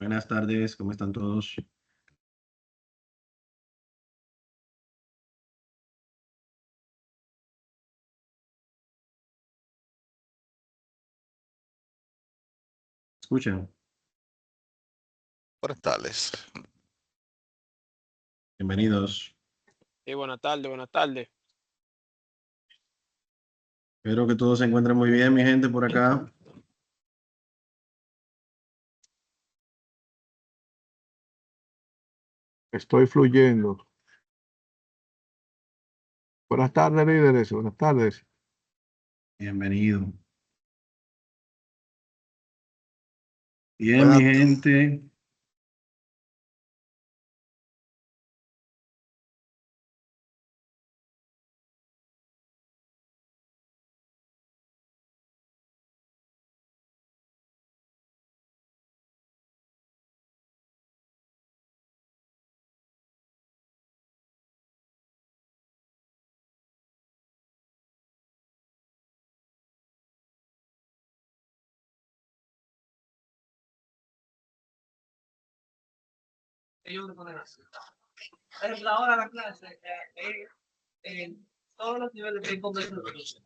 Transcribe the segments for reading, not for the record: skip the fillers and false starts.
Buenas tardes, ¿cómo están todos? ¿Escuchan? Buenas tardes. Bienvenidos. Buenas tardes, buenas tardes. Espero que todos se encuentren muy bien, mi gente, por acá. Estoy fluyendo. Buenas tardes, líderes. Buenas tardes. Bienvenido. Bien, Buenas- mi gente. Ellos le ponen así. Por ejemplo, ahora la clase, todos los niveles de conversación.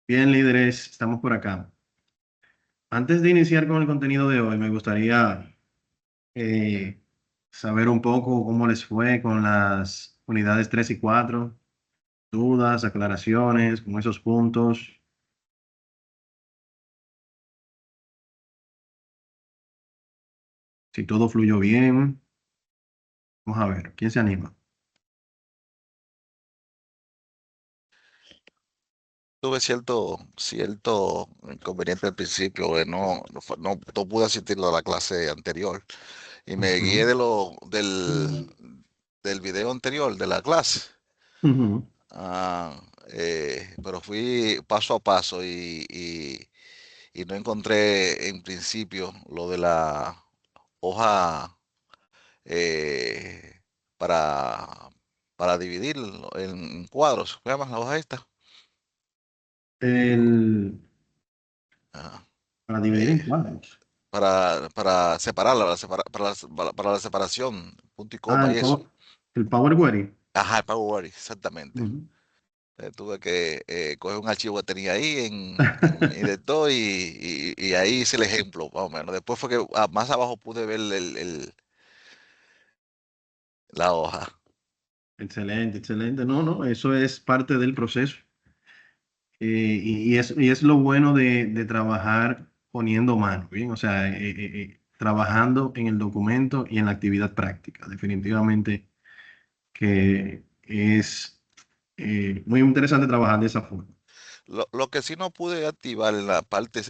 Bien, líderes, estamos por acá. Antes de iniciar con el contenido de hoy, me gustaría eh, saber un poco cómo les fue con las unidades 3 y 4, dudas, aclaraciones, con esos puntos. Si todo fluyó bien. Vamos a ver, ¿quién se anima? Tuve cierto inconveniente al principio, no pude asistir a la clase anterior y me guié del video anterior de la clase. Ujú. Pero fui paso a paso y no encontré en principio lo de la hoja eh, para, para dividir en cuadros. ¿Cómo llamas la hoja esta? El, Ah, para dividir en eh, cuadros. para separarla, para la separación, punto y Ah, coma y eso. el Power Query. Ajá, el Power Query, exactamente. Ujú. Tuve que coger un archivo que tenía ahí en mi de todo y ahí hice el ejemplo, más o menos. Después fue que más abajo pude ver la hoja. Excelente, excelente. No, no, eso es parte del proceso. Y es lo bueno de trabajar poniendo mano, ¿bien? O sea, trabajando en el documento y en la actividad práctica. Definitivamente que es muy interesante trabajar de esa forma. Lo que sí no pude activar en la parte,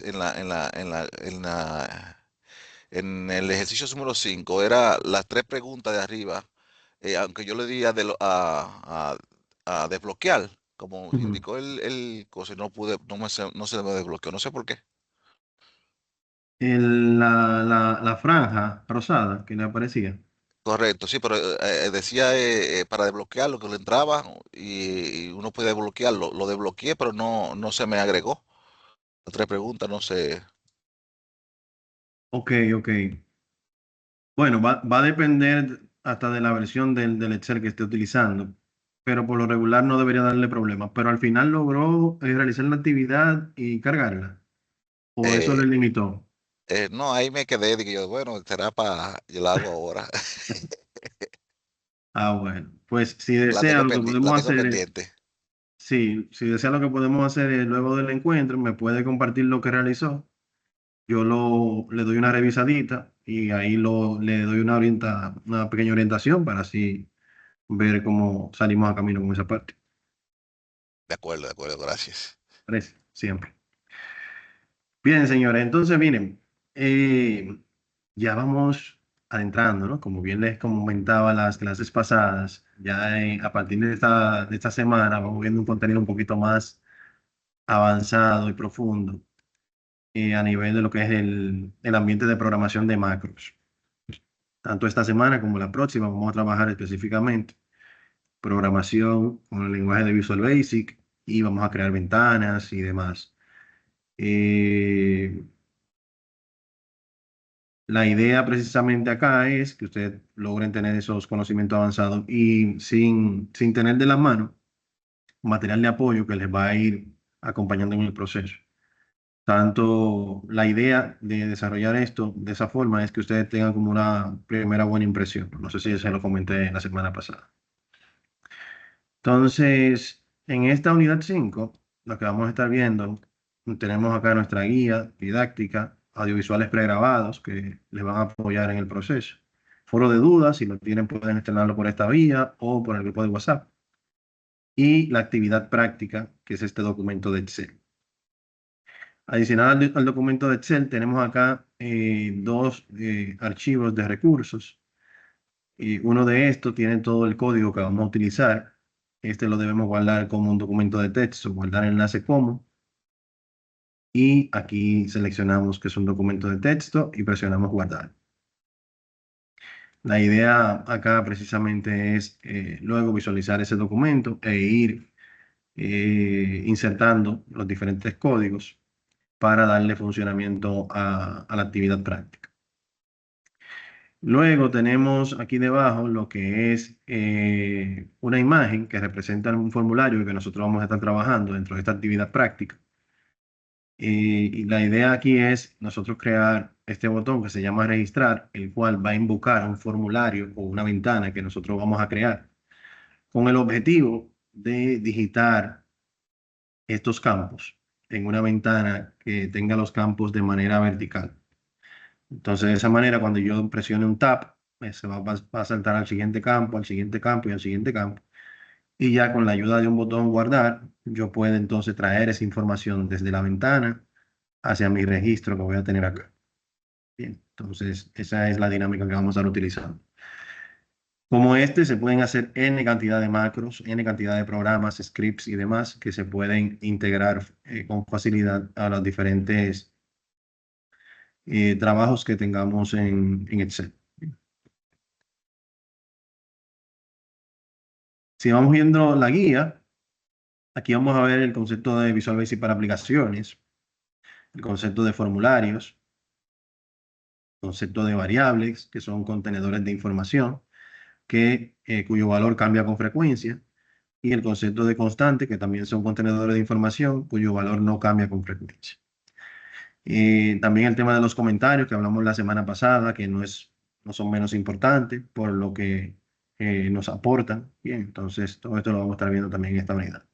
en el ejercicio número 5 era las tres preguntas de arriba, aunque yo le di a desbloquear, como Ujú. indicó el cosa, y no pude, no se me desbloqueó, no sé por qué. La franja rosada que le aparecía. Correcto, sí, pero decía para desbloquearlo que lo entraba y uno puede desbloquearlo. Lo desbloqueé, pero no se me agregó. Las tres preguntas, no sé. Ok, ok. Bueno, va a depender hasta de la versión del Excel que esté utilizando, pero por lo regular no debería darle problemas. Pero al final logró realizar la actividad y cargarla, o eso Eh, le limitó. no, ahí me quedé, digo yo, bueno, será para, yo lo hago ahora. Ah, bueno, pues si desea lo que La podemos tengo hacer pendiente. sí, si desea lo que podemos hacer es luego del encuentro, me puede compartir lo que realizó. Yo le doy una revisadita y ahí le doy una pequeña orientación para así ver cómo salimos a camino con esa parte. De acuerdo, gracias. Parece, siempre. Bien, señores, entonces miren, ya vamos adentrando, ¿no? Como bien les comentaba las clases pasadas, ya a partir de esta semana vamos viendo un contenido un poquito más avanzado y profundo a nivel de lo que es el ambiente de programación de macros. Tanto esta semana como la próxima vamos a trabajar específicamente programación con el lenguaje de Visual Basic y vamos a crear ventanas y demás. Eh, La idea precisamente acá es que ustedes logren tener esos conocimientos avanzados y sin tener de la mano material de apoyo que les va a ir acompañando en el proceso. Tanto la idea de desarrollar esto de esa forma es que ustedes tengan como una primera buena impresión. No sé si se lo comenté la semana pasada. Entonces, en esta unidad 5 lo que vamos a estar viendo, tenemos acá nuestra guía didáctica, audiovisuales pregrabados que les van a apoyar en el proceso. Foro de dudas, si lo tienen, pueden estrenarlo por esta vía o por el grupo de WhatsApp. Y la actividad práctica, que es este documento de Excel. Adicional al documento de Excel, tenemos acá dos archivos de recursos. Y uno de estos tiene todo el código que vamos a utilizar. Este lo debemos guardar como un documento de texto, guardar enlace como. Y aquí seleccionamos que es un documento de texto y presionamos guardar. La idea acá precisamente es luego visualizar ese documento e ir insertando los diferentes códigos para darle funcionamiento a la actividad práctica. Luego tenemos aquí debajo lo que es una imagen que representa un formulario que nosotros vamos a estar trabajando dentro de esta actividad práctica. Y la idea aquí es nosotros crear este botón que se llama registrar, el cual va a invocar un formulario o una ventana que nosotros vamos a crear con el objetivo de digitar estos campos en una ventana que tenga los campos de manera vertical. Entonces, de esa manera, cuando yo presione un tab, va a saltar al siguiente campo, al siguiente campo y al siguiente campo. Y ya con la ayuda de un botón guardar, yo puedo entonces traer esa información desde la ventana hacia mi registro que voy a tener acá. Bien, entonces esa es la dinámica que vamos a estar utilizando. Como este, se pueden hacer N cantidad de macros, N cantidad de programas, scripts y demás que se pueden integrar con facilidad a los diferentes trabajos que tengamos en Excel. Si vamos viendo la guía, aquí vamos a ver el concepto de Visual Basic para aplicaciones, el concepto de formularios, concepto de variables, que son contenedores de información, cuyo valor cambia con frecuencia, y el concepto de constante, que también son contenedores de información, cuyo valor no cambia con frecuencia. También el tema de los comentarios que hablamos la semana pasada, que no son menos importantes, por lo que nos aportan. Bien, entonces todo esto lo vamos a estar viendo también en esta unidad.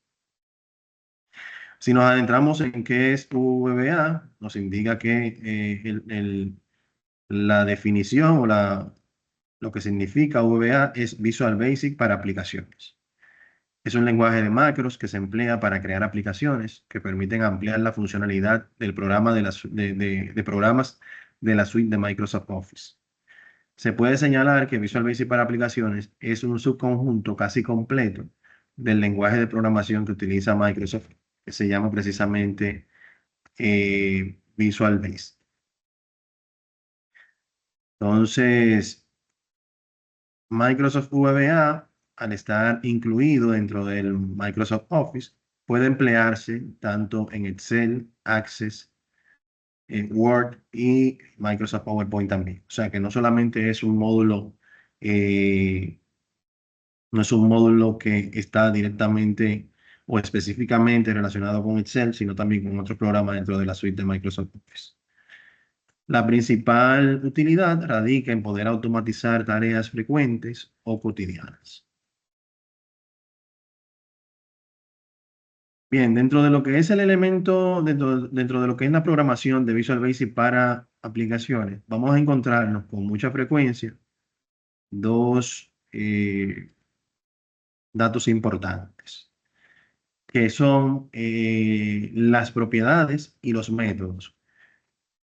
Si nos adentramos en qué es VBA, nos indica que la definición o lo que significa VBA es Visual Basic para aplicaciones. Es un lenguaje de macros que se emplea para crear aplicaciones que permiten ampliar la funcionalidad del programa de programas de la suite de Microsoft Office. Se puede señalar que Visual Basic para aplicaciones es un subconjunto casi completo del lenguaje de programación que utiliza Microsoft, que se llama precisamente Visual Basic. Entonces, Microsoft VBA, al estar incluido dentro del Microsoft Office, puede emplearse tanto en Excel, Access, Word y Microsoft PowerPoint también. O sea que no solamente es un módulo, no es un módulo que está directamente o específicamente relacionado con Excel, sino también con otros programas dentro de la suite de Microsoft Office. La principal utilidad radica en poder automatizar tareas frecuentes o cotidianas. Bien, dentro de lo que es el elemento, dentro de lo que es la programación de Visual Basic para aplicaciones, vamos a encontrarnos con mucha frecuencia dos datos importantes. que son las propiedades y los métodos.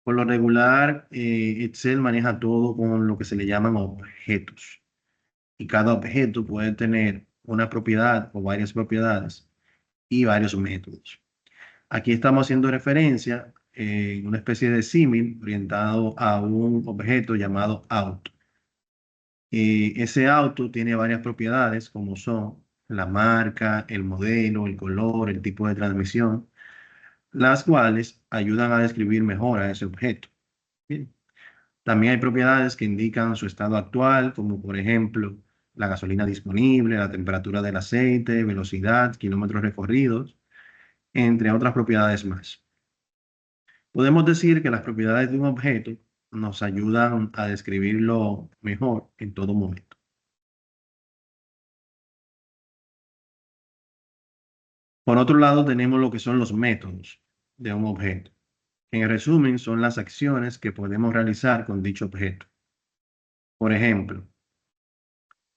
Por lo regular, Excel maneja todo con lo que se le llaman objetos. Y cada objeto puede tener una propiedad o varias propiedades y varios métodos. Aquí estamos haciendo referencia una especie de símil orientado a un objeto llamado auto. Ese auto tiene varias propiedades como son la marca, el modelo, el color, el tipo de transmisión, las cuales ayudan a describir mejor a ese objeto. Bien. También hay propiedades que indican su estado actual, como por ejemplo la gasolina disponible, la temperatura del aceite, velocidad, kilómetros recorridos, entre otras propiedades más. Podemos decir que las propiedades de un objeto nos ayudan a describirlo mejor en todo momento. Por otro lado, tenemos lo que son los métodos de un objeto. En resumen, son las acciones que podemos realizar con dicho objeto. Por ejemplo,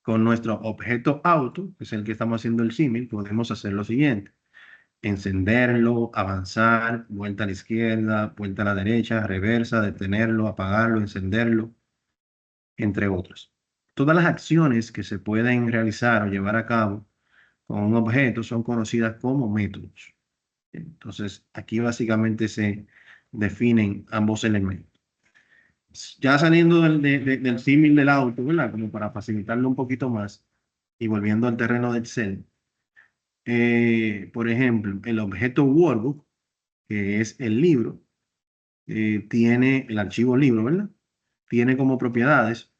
con nuestro objeto auto, que es el que estamos haciendo el símil, podemos hacer lo siguiente: encenderlo, avanzar, vuelta a la izquierda, vuelta a la derecha, reversa, detenerlo, apagarlo, encenderlo, entre otros. Todas las acciones que se pueden realizar o llevar a cabo con un objeto son conocidas como métodos. Entonces, aquí básicamente se definen ambos elementos. Ya saliendo del símil del auto, ¿verdad? Como para facilitarlo un poquito más y volviendo al terreno de Excel. Por ejemplo, el objeto Workbook, que es el libro, tiene el archivo libro, ¿verdad? Tiene como propiedades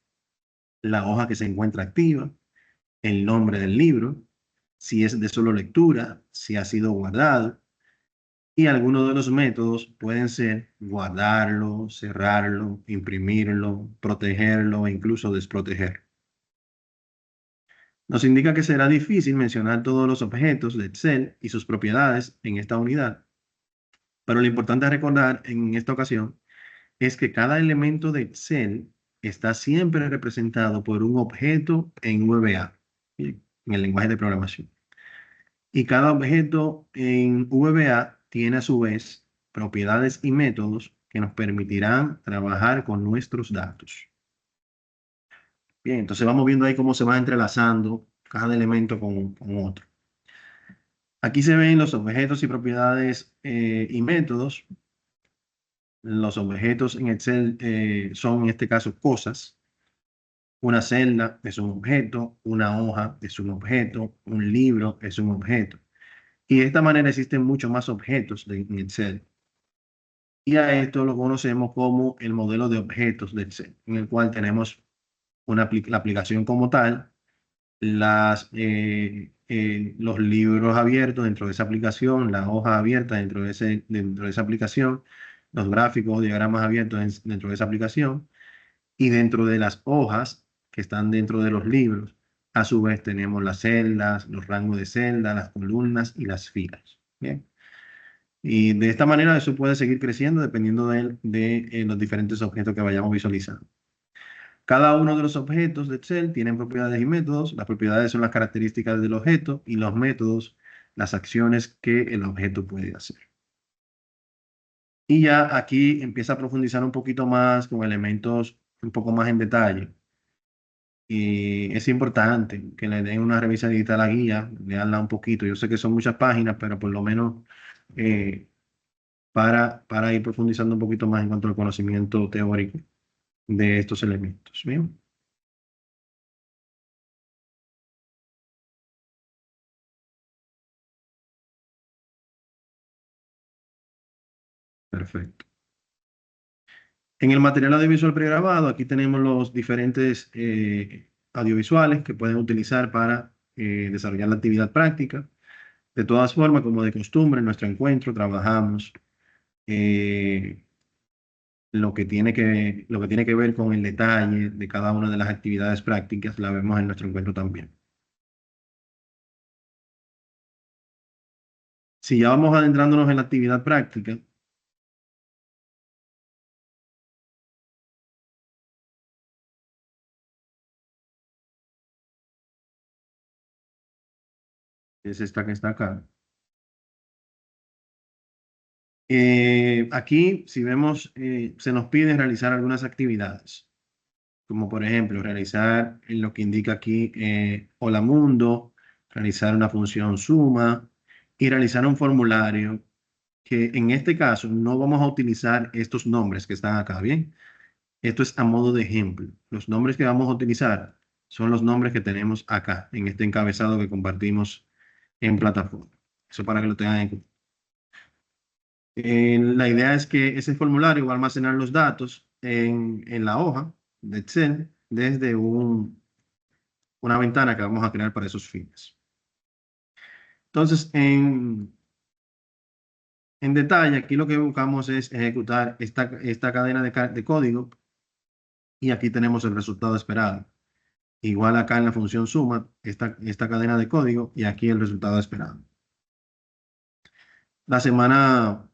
la hoja que se encuentra activa, el nombre del libro, si es de solo lectura, si ha sido guardado, y algunos de los métodos pueden ser guardarlo, cerrarlo, imprimirlo, protegerlo e incluso desprotegerlo. Nos indica que será difícil mencionar todos los objetos de Excel y sus propiedades en esta unidad, pero lo importante a recordar en esta ocasión es que cada elemento de Excel está siempre representado por un objeto en VBA, en el lenguaje de programación. Y cada objeto en VBA tiene a su vez propiedades y métodos que nos permitirán trabajar con nuestros datos. Bien, entonces vamos viendo ahí cómo se va entrelazando cada elemento con otro. Aquí se ven los objetos y propiedades y métodos. Los objetos en Excel son en este caso cosas. Una celda es un objeto, una hoja es un objeto, un libro es un objeto. Y de esta manera existen muchos más objetos en Excel. Y a esto lo conocemos como el modelo de objetos de Excel, en el cual tenemos la aplicación como tal, los libros abiertos dentro de esa aplicación, la hoja abierta dentro de esa aplicación, los gráficos o diagramas abiertos dentro de esa aplicación, y dentro de las hojas que están dentro de los libros, a su vez tenemos las celdas, los rangos de celdas, las columnas y las filas. Bien. Y de esta manera eso puede seguir creciendo dependiendo de los diferentes objetos que vayamos visualizando. Cada uno de los objetos de Excel tienen propiedades y métodos. Las propiedades son las características del objeto y los métodos, las acciones que el objeto puede hacer. Y ya aquí empieza a profundizar un poquito más con elementos un poco más en detalle. Y es importante que le den una revisadita a la guía, leanla un poquito. Yo sé que son muchas páginas, pero por lo menos eh, para ir profundizando un poquito más en cuanto al conocimiento teórico de estos elementos. Bien, perfecto. En el material audiovisual pregrabado, aquí tenemos los diferentes audiovisuales que pueden utilizar para desarrollar la actividad práctica. De todas formas, como de costumbre, en nuestro encuentro trabajamos eh, lo que tiene que ver con el detalle de cada una de las actividades prácticas, la vemos en nuestro encuentro también. Si ya vamos adentrándonos en la actividad práctica, es esta que está acá. Aquí, si vemos, se nos pide realizar algunas actividades, como por ejemplo, realizar lo que indica aquí, hola mundo, realizar una función suma y realizar un formulario que en este caso no vamos a utilizar estos nombres que están acá, ¿bien? Esto es a modo de ejemplo. Los nombres que vamos a utilizar son los nombres que tenemos acá, en este encabezado que compartimos en plataforma. Eso para que lo tengan en cuenta. La idea es que ese formulario va a almacenar los datos en la hoja de Excel desde una ventana que vamos a crear para esos fines. Entonces, en detalle, aquí lo que buscamos es ejecutar esta cadena de código y aquí tenemos el resultado esperado. Igual acá en la función suma, esta cadena de código y aquí el resultado esperado. La semana,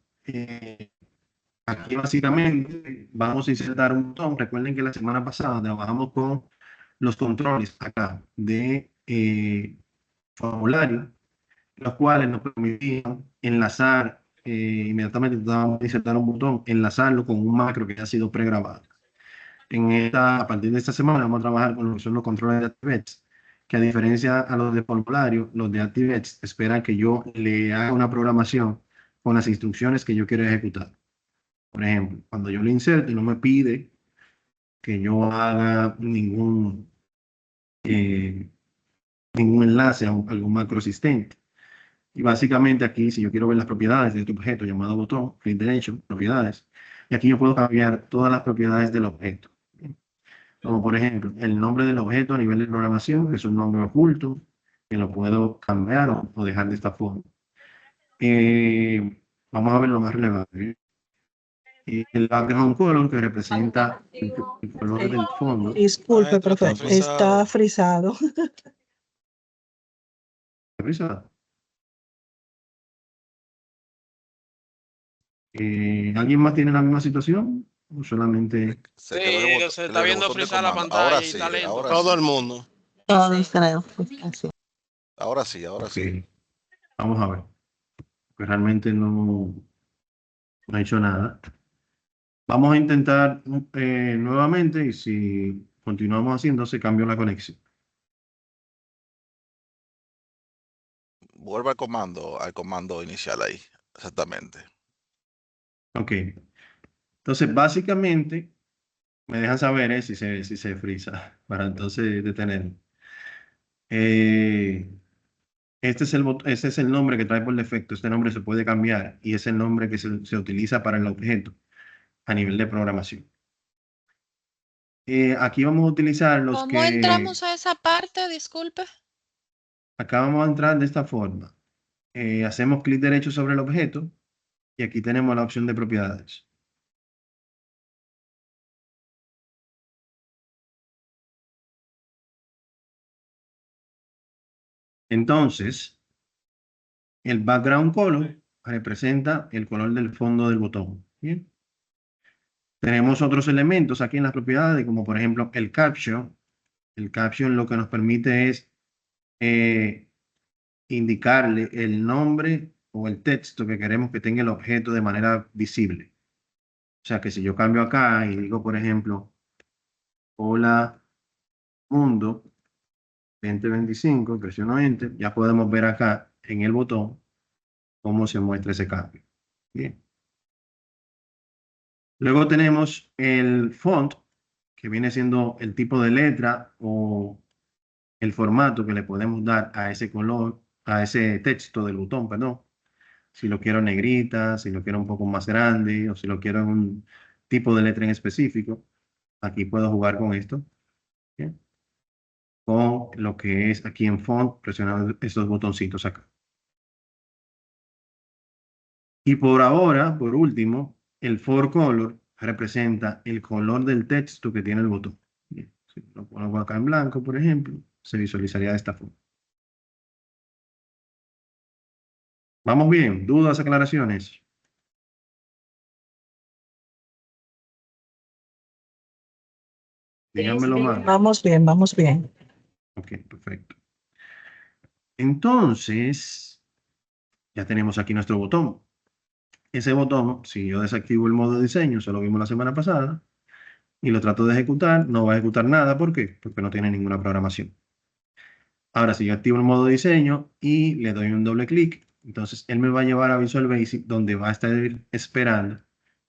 aquí básicamente vamos a insertar un botón. Recuerden que la semana pasada trabajamos con los controles acá de formulario, los cuales nos permitían enlazar, inmediatamente vamos a insertar un botón, enlazarlo con un macro que ha sido pregrabado. A partir de esta semana vamos a trabajar con lo que son los controles de ActiveX, que a diferencia a los de formulario, los de ActiveX esperan que yo le haga una programación con las instrucciones que yo quiero ejecutar. Por ejemplo, cuando yo le inserto y no me pide que yo haga ningún enlace a algún macro existente. Y básicamente aquí, si yo quiero ver las propiedades de este objeto llamado botón, clic derecho, propiedades, y aquí yo puedo cambiar todas las propiedades del objeto. Como por ejemplo, el nombre del objeto a nivel de programación, que es un nombre oculto, que lo puedo cambiar o dejar de esta forma. Vamos a ver lo más relevante. El background color, que representa el color del fondo. Disculpe, Maestro, profe, está frisado. ¿Risa? ¿Alguien más tiene la misma situación? ¿O solamente? Se quedó en el Sí, botón- se en está el viendo botón de frisada la comando. pantalla Ahora y sí, está lento. ahora Todo sí. el mundo. Todos tenemos frustración. Ahora sí, ahora sí. Ok, vamos a ver. Pues realmente no he hecho nada. Vamos a intentar nuevamente y si continuamos haciendo, se cambia la conexión. Vuelve al comando inicial ahí. Exactamente. Ok. Entonces, básicamente, me dejan saber si se frisa para entonces detener. Este es el nombre que trae por defecto. Este nombre se puede cambiar y es el nombre que se utiliza para el objeto a nivel de programación. Aquí vamos a utilizar los ¿Cómo que... entramos a esa parte? Disculpe. Acá vamos a entrar de esta forma. Hacemos clic derecho sobre el objeto y aquí tenemos la opción de propiedades. Entonces, el background color representa el color del fondo del botón. ¿Bien? Tenemos otros elementos aquí en las propiedades, como por ejemplo el caption. El caption lo que nos permite es indicarle el nombre o el texto que queremos que tenga el objeto de manera visible. O sea que si yo cambio acá y digo, por ejemplo, hola mundo 2025, presiono Enter, ya podemos ver acá en el botón cómo se muestra ese cambio. Bien. Luego tenemos el font, que viene siendo el tipo de letra o el formato que le podemos dar a ese color, a ese texto del botón, perdón. Si lo quiero negrita, si lo quiero un poco más grande o si lo quiero en un tipo de letra en específico. Aquí puedo jugar con esto. ¿Bien? Con lo que es aquí en font, presionando estos botoncitos acá. Y por ahora, por último, el for color representa el color del texto que tiene el botón. Bien, si lo pongo acá en blanco, por ejemplo, se visualizaría de esta forma. ¿Vamos bien? ¿Dudas, aclaraciones? Díganmelo más. Vamos bien, vamos bien. Ok, perfecto. Entonces, ya tenemos aquí nuestro botón. ese botón, si yo desactivo el modo de diseño, eso lo vimos la semana pasada, y lo trato de ejecutar, no va a ejecutar nada. ¿Por qué? Porque no tiene ninguna programación. Ahora, si yo activo el modo diseño y le doy un doble clic, entonces él me va a llevar a Visual Basic, donde va a estar esperando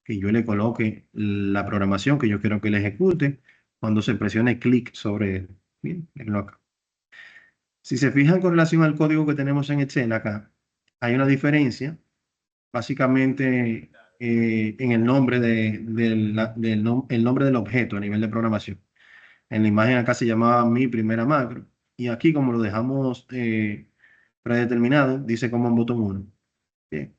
que yo le coloque la programación que yo quiero que le ejecute cuando se presione clic sobre él. Bien, mírenlo acá. Si se fijan con relación al código que tenemos en Excel acá, hay una diferencia, básicamente en el nombre el nombre del objeto a nivel de programación. En la imagen acá se llamaba mi primera macro. Y aquí, como lo dejamos predeterminado, dice Command Button 1. Bien.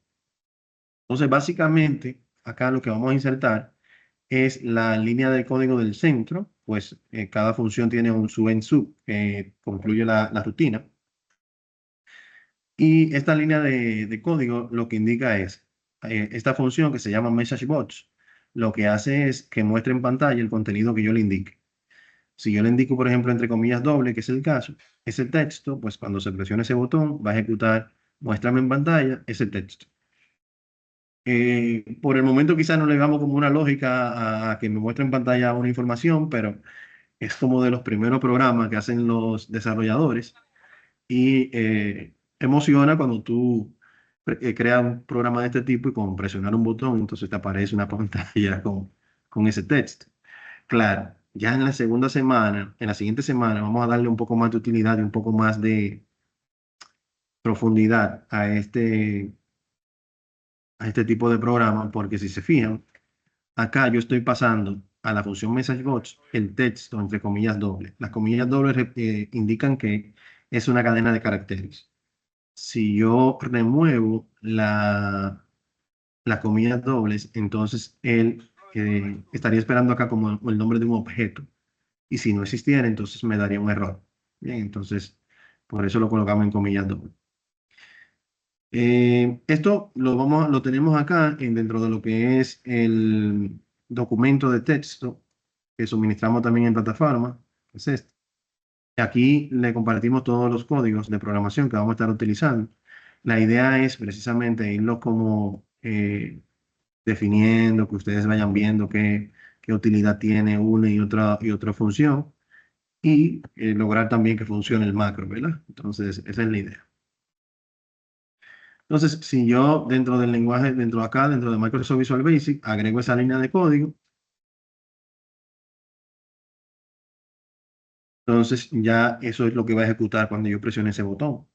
Entonces, básicamente, acá lo que vamos a insertar es la línea de código del centro. Pues cada función tiene un sub en sub que concluye la rutina. Y esta línea de código lo que indica es esta función que se llama MessageBox. Lo que hace es que muestre en pantalla el contenido que yo le indique. Si yo le indico, por ejemplo, entre comillas doble, que es el caso, ese texto, pues cuando se presione ese botón, va a ejecutar, muéstrame en pantalla ese texto. Por el momento quizás no le damos como una lógica a que me muestre en pantalla una información, pero es como de los primeros programas que hacen los desarrolladores y emociona cuando tú creas un programa de este tipo y con presionar un botón, entonces te aparece una pantalla con ese texto. Claro, ya en la segunda semana, en la siguiente semana, vamos a darle un poco más de utilidad y un poco más de profundidad a este tipo de programa, porque si se fijan, acá yo estoy pasando a la función MessageBox el texto entre comillas doble. Las comillas dobles indican que es una cadena de caracteres. Si yo remuevo las comillas dobles, entonces él estaría esperando acá como el nombre de un objeto. Y si no existiera, entonces me daría un error. Bien, entonces por eso lo colocamos en comillas dobles. Esto lo tenemos acá dentro de lo que es el documento de texto que suministramos también en plataforma, que es este. Aquí le compartimos todos los códigos de programación que vamos a estar utilizando. La idea es precisamente irlos como definiendo, que ustedes vayan viendo qué utilidad tiene una y otra función y lograr también que funcione el macro, ¿verdad? Entonces, esa es la idea. Entonces, si yo dentro del lenguaje, dentro de acá, dentro de Microsoft Visual Basic, agrego esa línea de código, entonces ya eso es lo que va a ejecutar cuando yo presione ese botón.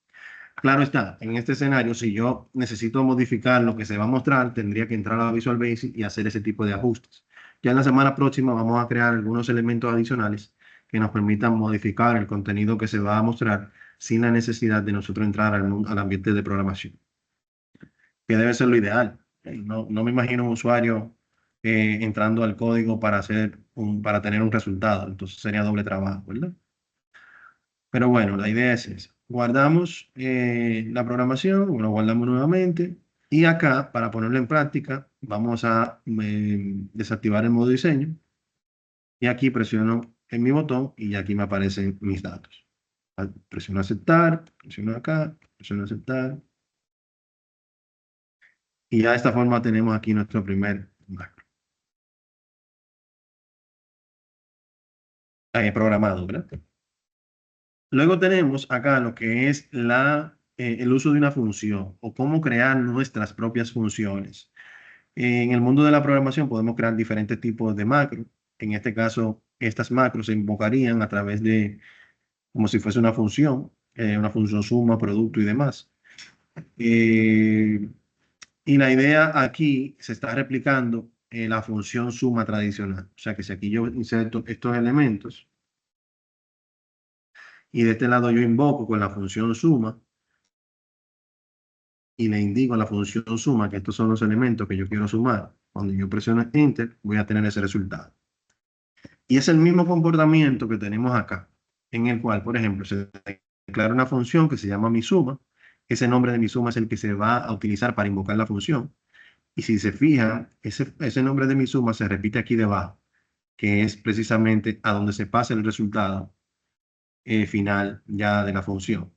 Claro está, en este escenario, si yo necesito modificar lo que se va a mostrar, tendría que entrar a Visual Basic y hacer ese tipo de ajustes. Ya en la semana próxima vamos a crear algunos elementos adicionales que nos permitan modificar el contenido que se va a mostrar sin la necesidad de nosotros entrar al ambiente de programación, que debe ser lo ideal. No me imagino un usuario entrando al código para tener un resultado, entonces sería doble trabajo, ¿verdad? Pero bueno, la idea es esa. Guardamos la programación, lo guardamos nuevamente y acá, para ponerlo en práctica, vamos a desactivar el modo diseño y aquí presiono en mi botón y aquí me aparecen mis datos. Presiono aceptar, presiono acá, presiono aceptar y ya de esta forma tenemos aquí nuestro primer macro programado, ¿verdad? Luego tenemos acá lo que es el uso de una función o cómo crear nuestras propias funciones. En el mundo de la programación podemos crear diferentes tipos de macros. En este caso, estas macros se invocarían a través de, como si fuese una función suma, producto y demás. Y la idea aquí se está replicando en la función suma tradicional. O sea que si aquí yo inserto estos elementos y de este lado yo invoco con la función suma y le indico a la función suma que estos son los elementos que yo quiero sumar, cuando yo presiono Enter voy a tener ese resultado. Y es el mismo comportamiento que tenemos acá, en el cual, por ejemplo, se declara una función que se llama mi suma. Ese nombre de mi suma es el que se va a utilizar para invocar la función. Y si se fijan, ese nombre de mi suma se repite aquí debajo, que es precisamente a donde se pasa el resultado final ya de la función.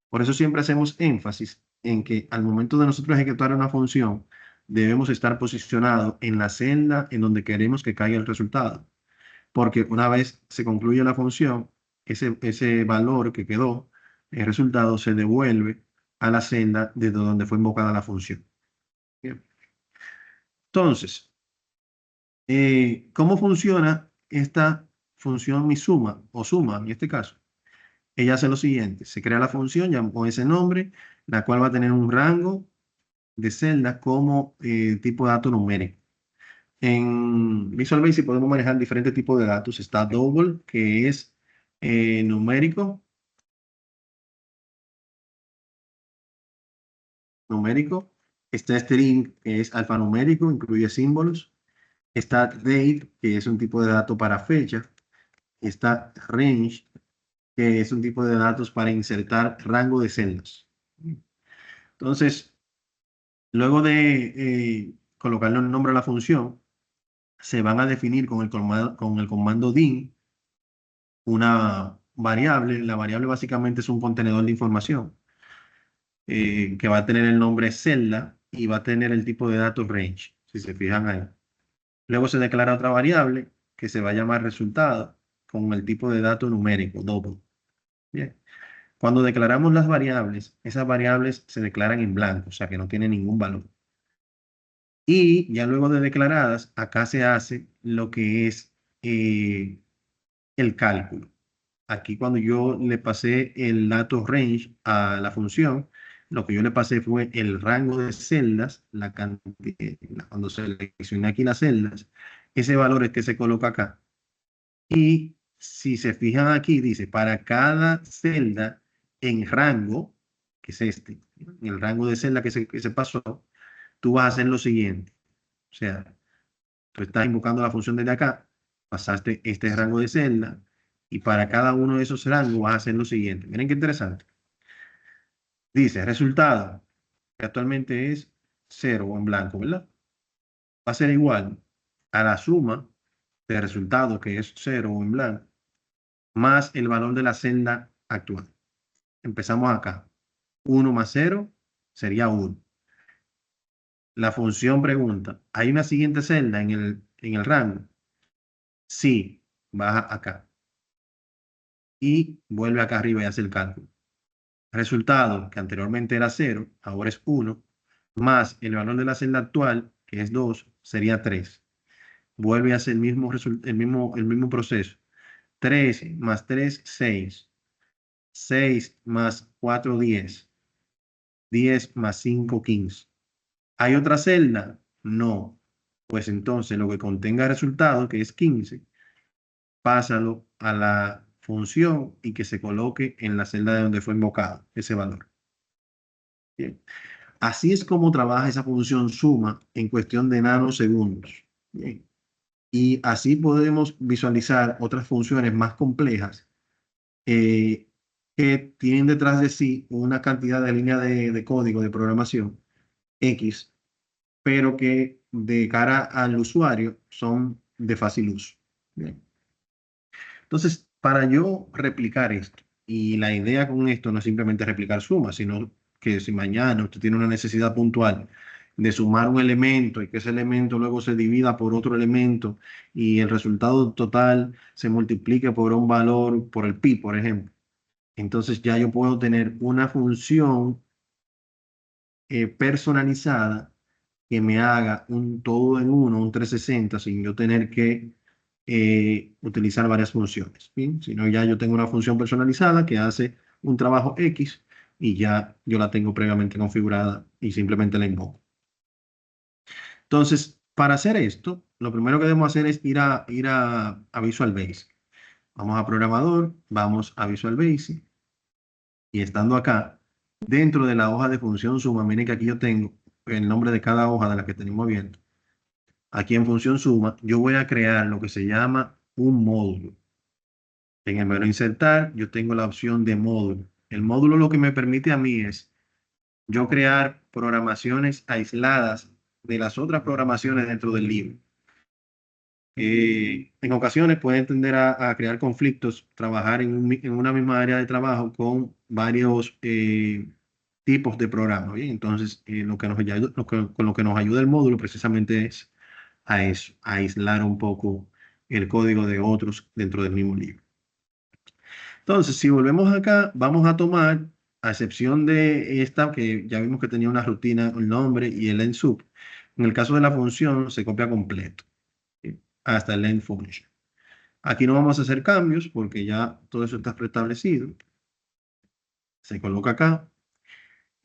Por eso siempre hacemos énfasis en que al momento de nosotros ejecutar una función, debemos estar posicionados en la celda en donde queremos que caiga el resultado. Porque una vez se concluye la función, ese valor que quedó, el resultado se devuelve a la celda desde donde fue invocada la función. Bien. Entonces, ¿cómo funciona esta función mi suma o suma en este caso? Ella hace lo siguiente: se crea la función ya con ese nombre, la cual va a tener un rango de celda como tipo de dato numérico. En Visual Basic podemos manejar diferentes tipos de datos. Está double, que es numérico. Está string, que es alfanumérico, incluye símbolos. Está date, que es un tipo de dato para fecha. Está range, que es un tipo de datos para insertar rango de celdas. Entonces, luego de colocarle un nombre a la función, se van a definir con el comando din una variable. La variable básicamente es un contenedor de información que va a tener el nombre celda y va a tener el tipo de datos range, si se fijan ahí. Luego se declara otra variable que se va a llamar resultado con el tipo de dato numérico, double. Bien. Cuando declaramos las variables, esas variables se declaran en blanco, o sea que no tienen ningún valor. Y ya luego de declaradas, acá se hace lo que es el cálculo. Aquí cuando yo le pasé el dato range a la función, lo que yo le pasé fue el rango de celdas, la cantidad, cuando seleccioné aquí las celdas, ese valor es que se coloca acá. Y si se fijan aquí, dice, para cada celda en rango, que es este, en el rango de celda que se pasó, tú vas a hacer lo siguiente. O sea, tú estás invocando la función desde acá, pasaste este rango de celda, y para cada uno de esos rangos vas a hacer lo siguiente. Miren qué interesante. Dice, resultado, que actualmente es 0 o en blanco, ¿verdad? Va a ser igual a la suma de resultado, que es 0 o en blanco, más el valor de la celda actual. Empezamos acá. 1 más 0 sería 1. La función pregunta, ¿hay una siguiente celda en el rango? Sí, baja acá. Y vuelve acá arriba y hace el cálculo. Resultado, que anteriormente era 0, ahora es 1, más el valor de la celda actual, que es 2, sería 3. Vuelve a hacer el mismo proceso. 3 más 3, 6. 6 más 4, 10. 10 más 5, 15. ¿Hay otra celda? No. Pues entonces lo que contenga resultado, que es 15, pásalo a la función y que se coloque en la celda de donde fue invocado ese valor. Bien. Así es como trabaja esa función suma en cuestión de nanosegundos. Bien. Y así podemos visualizar otras funciones más complejas que tienen detrás de sí una cantidad de líneas de código de programación X, pero que de cara al usuario son de fácil uso. Bien. Entonces, para yo replicar esto, y la idea con esto no es simplemente replicar sumas, sino que si mañana usted tiene una necesidad puntual de sumar un elemento y que ese elemento luego se divida por otro elemento y el resultado total se multiplique por un valor, por el pi, por ejemplo, entonces ya yo puedo tener una función personalizada que me haga un todo en uno, un 360, sin yo tener que utilizar varias funciones, ¿bien? Sino ya yo tengo una función personalizada que hace un trabajo X y ya yo la tengo previamente configurada y simplemente la invoco. Entonces, para hacer esto, lo primero que debemos hacer es ir a Visual Basic. Vamos a Programador, vamos a Visual Basic y estando acá, dentro de la hoja de función suma, miren que aquí yo tengo el nombre de cada hoja de la que tenemos abierto. Aquí en función suma, yo voy a crear lo que se llama un módulo. En el menú insertar, yo tengo la opción de módulo. El módulo lo que me permite a mí es yo crear programaciones aisladas de las otras programaciones dentro del libro. En ocasiones puede tender a crear conflictos, trabajar en una misma área de trabajo con varios tipos de programas. Bien, entonces lo que nos ayuda, con lo que nos ayuda el módulo precisamente es a eso, a aislar un poco el código de otros dentro del mismo libro. Entonces, si volvemos acá, vamos a tomar, a excepción de esta, que ya vimos que tenía una rutina, el nombre y el end sub. En el caso de la función, se copia completo, ¿sí? Hasta el end function. Aquí no vamos a hacer cambios porque ya todo eso está preestablecido. Se coloca acá.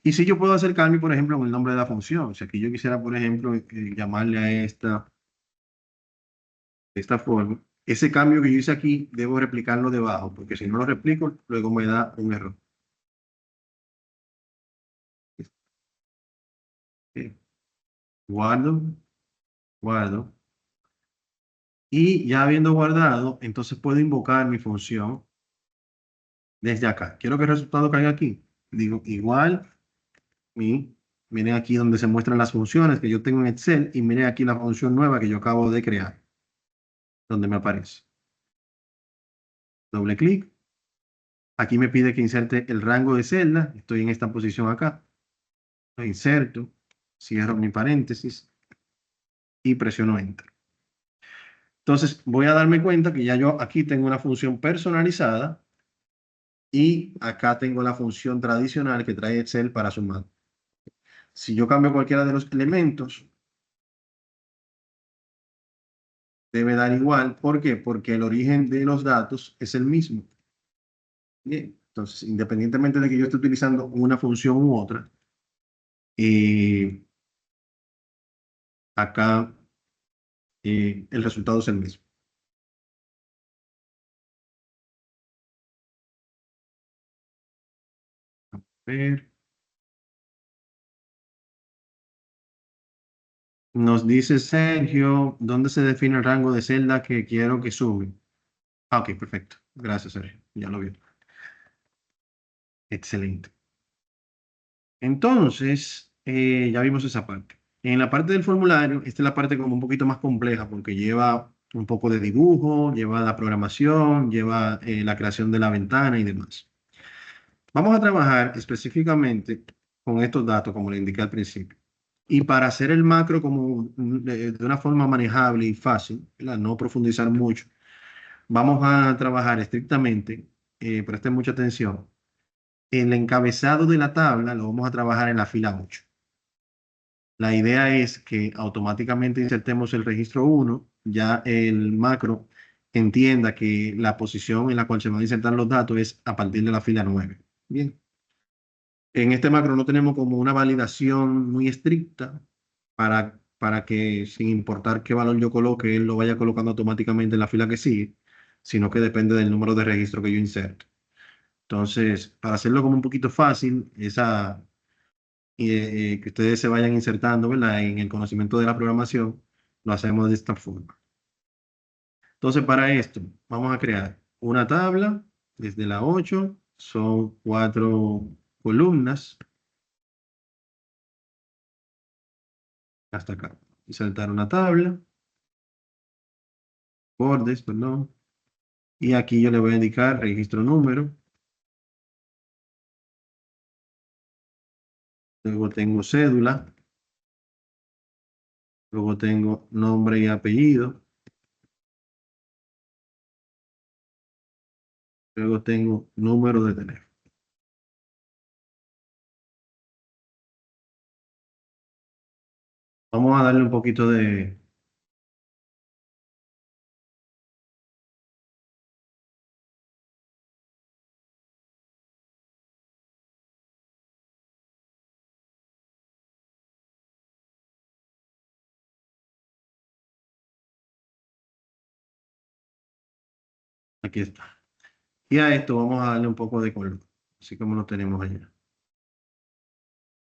Y si yo puedo hacer cambio, por ejemplo, en el nombre de la función. Si aquí yo quisiera, por ejemplo, llamarle a esta de esta forma, ese cambio que yo hice aquí, debo replicarlo debajo, porque si no lo replico, luego me da un error. Ok. Guardo, guardo. Y ya habiendo guardado, entonces puedo invocar mi función desde acá. Quiero que el resultado caiga aquí. Digo igual, miren aquí donde se muestran las funciones que yo tengo en Excel y miren aquí la función nueva que yo acabo de crear, donde me aparece. Doble clic. Aquí me pide que inserte el rango de celda. Estoy en esta posición acá. Lo inserto, cierro mi paréntesis y presiono Enter. Entonces voy a darme cuenta que ya yo aquí tengo una función personalizada y acá tengo la función tradicional que trae Excel para sumar. Si yo cambio cualquiera de los elementos, debe dar igual. ¿Por qué? Porque el origen de los datos es el mismo. Bien, entonces, independientemente de que yo esté utilizando una función u otra, acá el resultado es el mismo. A ver. Nos dice Sergio, ¿dónde se define el rango de celda que quiero que sume? Ah, ok, perfecto. Gracias, Sergio. Ya lo vio. Excelente. Entonces, ya vimos esa parte. En la parte del formulario, esta es la parte como un poquito más compleja porque lleva un poco de dibujo, lleva la programación, lleva la creación de la ventana y demás. Vamos a trabajar específicamente con estos datos, como le indiqué al principio. Y para hacer el macro como de una forma manejable y fácil, ¿verdad? No profundizar mucho, vamos a trabajar estrictamente, presten mucha atención, el encabezado de la tabla lo vamos a trabajar en la fila 8. La idea es que automáticamente insertemos el registro 1, ya el macro entienda que la posición en la cual se van a insertar los datos es a partir de la fila 9. Bien. En este macro no tenemos como una validación muy estricta para que sin importar qué valor yo coloque, él lo vaya colocando automáticamente en la fila que sigue, sino que depende del número de registro que yo inserte. Entonces, para hacerlo como un poquito fácil, que ustedes se vayan insertando, ¿verdad? En el conocimiento de la programación, lo hacemos de esta forma. Entonces, para esto, vamos a crear una tabla desde la 8, son 4 columnas hasta acá. Insertar una tabla, bordes, perdón. Y aquí yo le voy a indicar registro número. Luego tengo cédula. Luego tengo nombre y apellido. Luego tengo número de teléfono. Vamos a darle un poquito de... Aquí está. Y a esto vamos a darle un poco de color. Así como lo tenemos allá.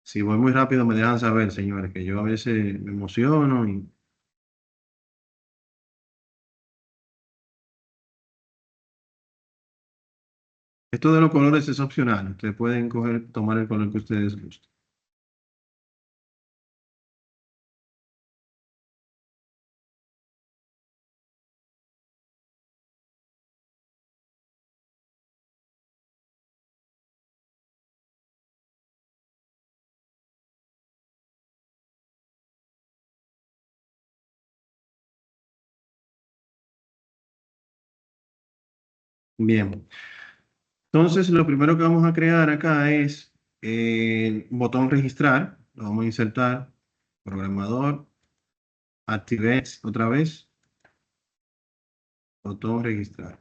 Si voy muy rápido me dejan saber, señores, que yo a veces me emociono y... Esto de los colores es opcional. Ustedes pueden tomar el color que ustedes gusten. Bien. Entonces, lo primero que vamos a crear acá es el botón registrar. Lo vamos a insertar. Programador. ActiveX otra vez. Botón registrar.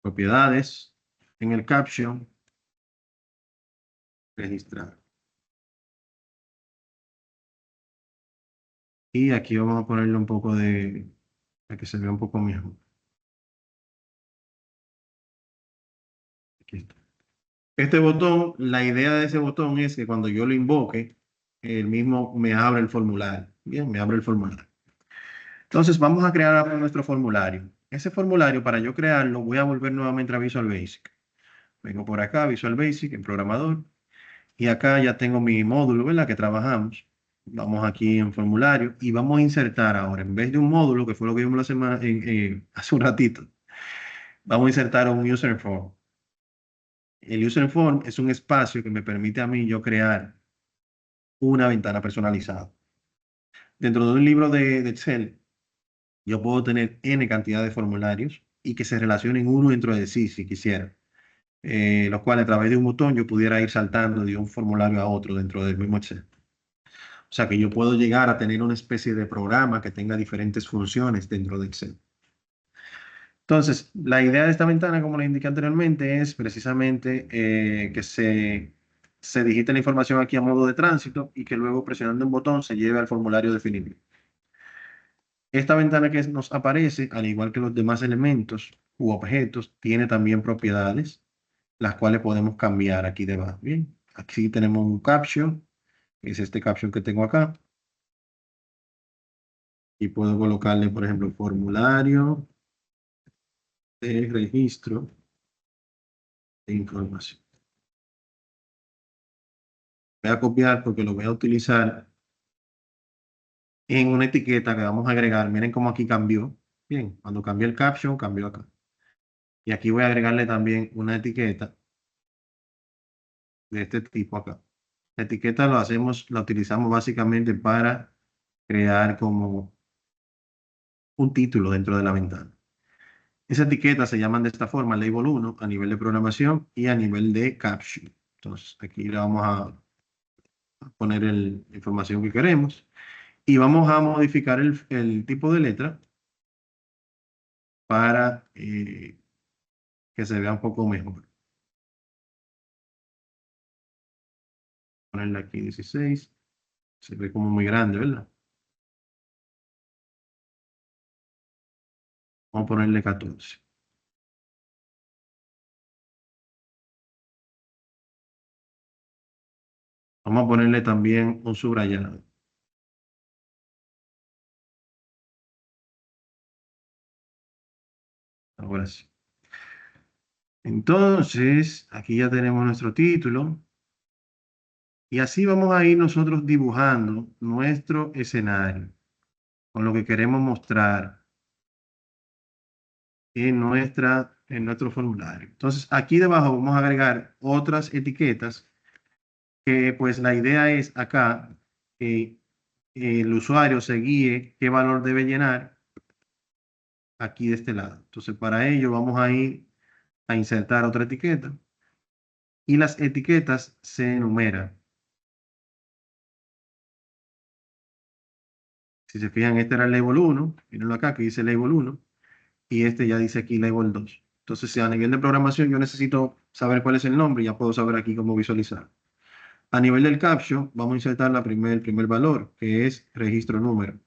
Propiedades. En el caption. Registrar. Y aquí vamos a ponerle un poco de, para que se vea un poco mejor. Aquí está. Este botón, la idea de ese botón es que cuando yo lo invoque, el mismo me abre el formulario. Bien, me abre el formulario. Entonces vamos a crear ahora nuestro formulario. Ese formulario, para yo crearlo, voy a volver nuevamente a Visual Basic. Vengo por acá, Visual Basic, en programador. Y acá ya tengo mi módulo, ¿verdad? Que trabajamos. Vamos aquí en formulario y vamos a insertar ahora, en vez de un módulo, que fue lo que vimos la semana, hace un ratito, vamos a insertar un user form. El user form es un espacio que me permite a mí yo crear una ventana personalizada. Dentro de un libro de Excel, yo puedo tener N cantidad de formularios y que se relacionen uno dentro de sí, si quisiera. Los cuales a través de un botón yo pudiera ir saltando de un formulario a otro dentro del mismo Excel. O sea que yo puedo llegar a tener una especie de programa que tenga diferentes funciones dentro de Excel. Entonces, la idea de esta ventana, como le indiqué anteriormente, es precisamente que se digite la información aquí a modo de tránsito y que luego presionando un botón se lleve al formulario definitivo. Esta ventana que nos aparece, al igual que los demás elementos u objetos, tiene también propiedades, las cuales podemos cambiar aquí debajo. Bien, aquí tenemos un caption, que es este caption que tengo acá. Y puedo colocarle, por ejemplo, formulario de registro de información. Voy a copiar porque lo voy a utilizar en una etiqueta que vamos a agregar. Miren cómo aquí cambió. Bien, cuando cambié el caption, cambió acá. Y aquí voy a agregarle también una etiqueta de este tipo acá. La etiqueta la utilizamos básicamente para crear como un título dentro de la ventana. Esas etiquetas se llaman de esta forma, label 1 a nivel de programación y a nivel de caption. Entonces, aquí le vamos a poner la información que queremos y vamos a modificar el tipo de letra para que se vea un poco mejor. Ponerle aquí 16, se ve como muy grande, ¿verdad? Vamos a ponerle 14. Vamos a ponerle también un subrayado. Ahora sí. Entonces, aquí ya tenemos nuestro título. Y así vamos a ir nosotros dibujando nuestro escenario con lo que queremos mostrar en nuestro formulario. Entonces, aquí debajo vamos a agregar otras etiquetas que pues la idea es acá que el usuario se guíe qué valor debe llenar aquí de este lado. Entonces, para ello vamos a ir a insertar otra etiqueta y las etiquetas se enumeran. Si se fijan, este era el label 1, mírenlo acá que dice label 1 y este ya dice aquí label 2. Entonces, si a nivel de programación yo necesito saber cuál es el nombre, ya puedo saber aquí cómo visualizar. A nivel del caption, vamos a insertar el primer valor, que es registro número.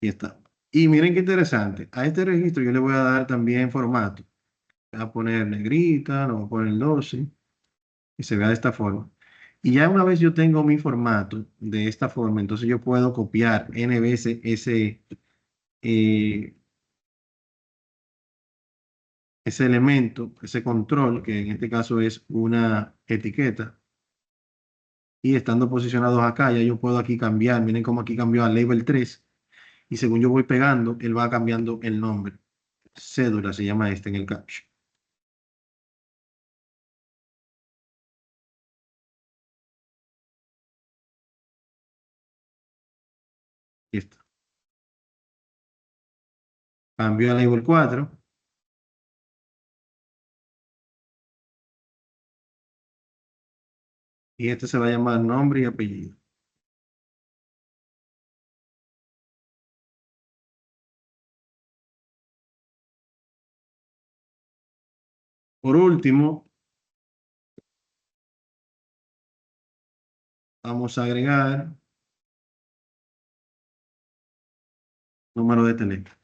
Y está. Y miren qué interesante. A este registro yo le voy a dar también formato. Voy a poner negrita, lo voy a poner 12 y se vea de esta forma. Y ya una vez yo tengo mi formato de esta forma, entonces yo puedo copiar N veces eh, ese elemento, ese control, que en este caso es una etiqueta. Y estando posicionados acá, ya yo puedo aquí cambiar. Miren cómo aquí cambió a label 3. Y según yo voy pegando, él va cambiando el nombre. Cédula se llama este en el caption. Aquí está. Cambio a label 4. Y este se va a llamar nombre y apellido. Por último, vamos a agregar número de teléfono.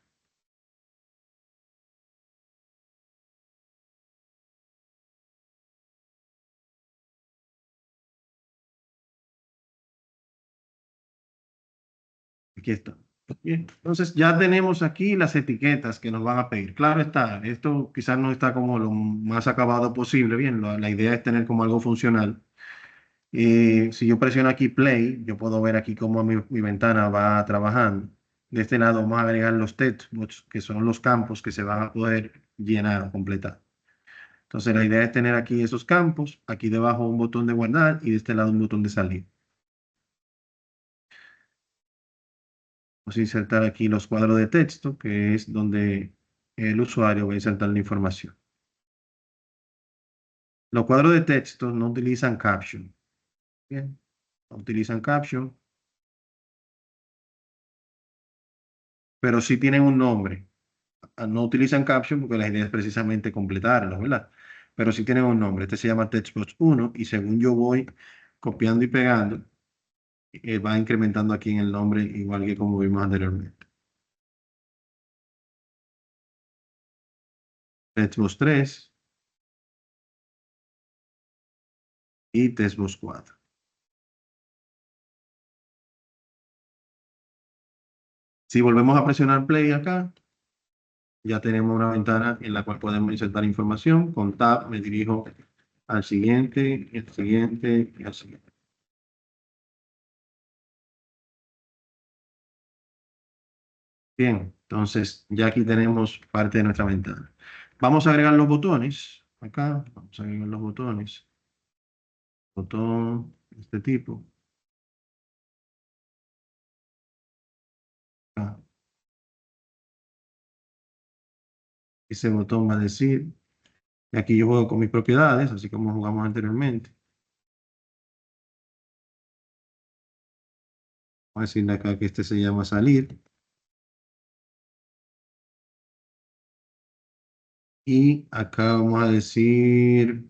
Aquí está. Bien, entonces ya tenemos aquí las etiquetas que nos van a pedir. Claro está, esto quizás no está como lo más acabado posible. Bien, la idea es tener como algo funcional. Si yo presiono aquí play, yo puedo ver aquí cómo mi ventana va trabajando. De este lado vamos a agregar los textbox, que son los campos que se van a poder llenar o completar. Entonces la idea es tener aquí esos campos, aquí debajo un botón de guardar y de este lado un botón de salir. Vamos a insertar aquí los cuadros de texto, que es donde el usuario va a insertar la información. Los cuadros de texto no utilizan caption. Bien, no utilizan caption, pero sí tienen un nombre. No utilizan caption porque la idea es precisamente completarlo, ¿verdad? Pero sí tienen un nombre. Este se llama textbox 1 y según yo voy copiando y pegando, va incrementando aquí en el nombre, igual que como vimos anteriormente. Textbox 3 y textbox 4. Si volvemos a presionar play acá, ya tenemos una ventana en la cual podemos insertar información. Con Tab me dirijo al siguiente, y al siguiente y al siguiente. Bien, entonces ya aquí tenemos parte de nuestra ventana. Vamos a agregar los botones. Acá vamos a agregar los botones. Botón de este tipo. Acá. Ese botón va a decir, y aquí yo juego con mis propiedades, así como jugamos anteriormente. Voy a decirle acá que este se llama salir. Y acá vamos a decir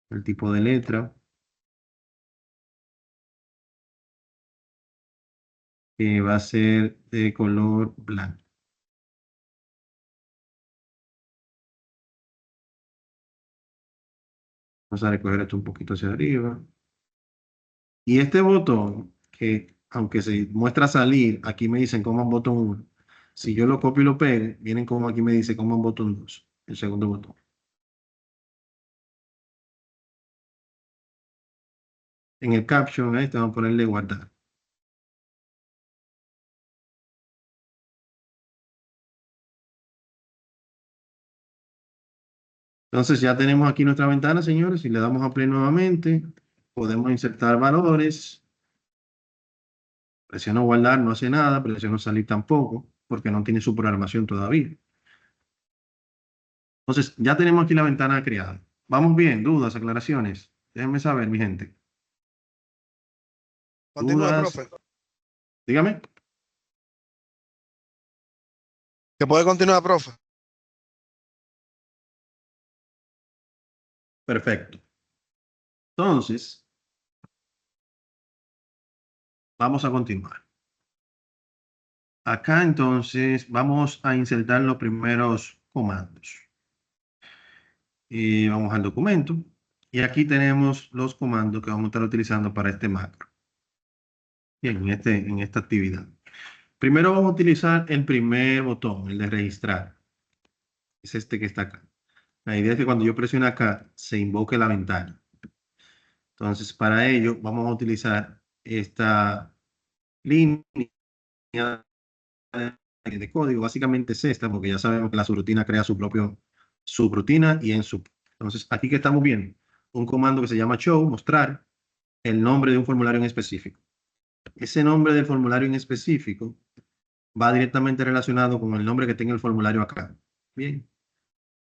el tipo de letra, que va a ser de color blanco. Vamos a recoger esto un poquito hacia arriba. Y este botón, que aunque se muestra salir, aquí me dicen command botón 1. Si yo lo copio y lo pego, vienen como aquí me dice command botón 2, el segundo botón. En el caption, ahí te vamos a ponerle guardar. Entonces ya tenemos aquí nuestra ventana, señores. Si le damos a play nuevamente, podemos insertar valores. Presiono guardar, no hace nada. Presiono salir tampoco, porque no tiene su programación todavía. Entonces ya tenemos aquí la ventana creada. ¿Vamos bien? ¿Dudas, aclaraciones? Déjenme saber, mi gente. Continúa, ¿Dudas? profe. Dígame. ¿Que puede continuar, profe? Perfecto. Entonces, vamos a continuar. Acá entonces vamos a insertar los primeros comandos. Y vamos al documento. Y aquí tenemos los comandos que vamos a estar utilizando para este macro. Bien, en esta actividad. Primero vamos a utilizar el primer botón, el de registrar. Es este que está acá. La idea es que cuando yo presione acá, se invoque la ventana. Entonces, para ello, vamos a utilizar esta línea de código. Básicamente es esta, porque ya sabemos que la subrutina crea su propio subrutina y en sub. Entonces, aquí que estamos viendo un comando que se llama show, mostrar el nombre de un formulario en específico. ese nombre del formulario en específico va directamente relacionado con el nombre que tenga el formulario acá. Bien,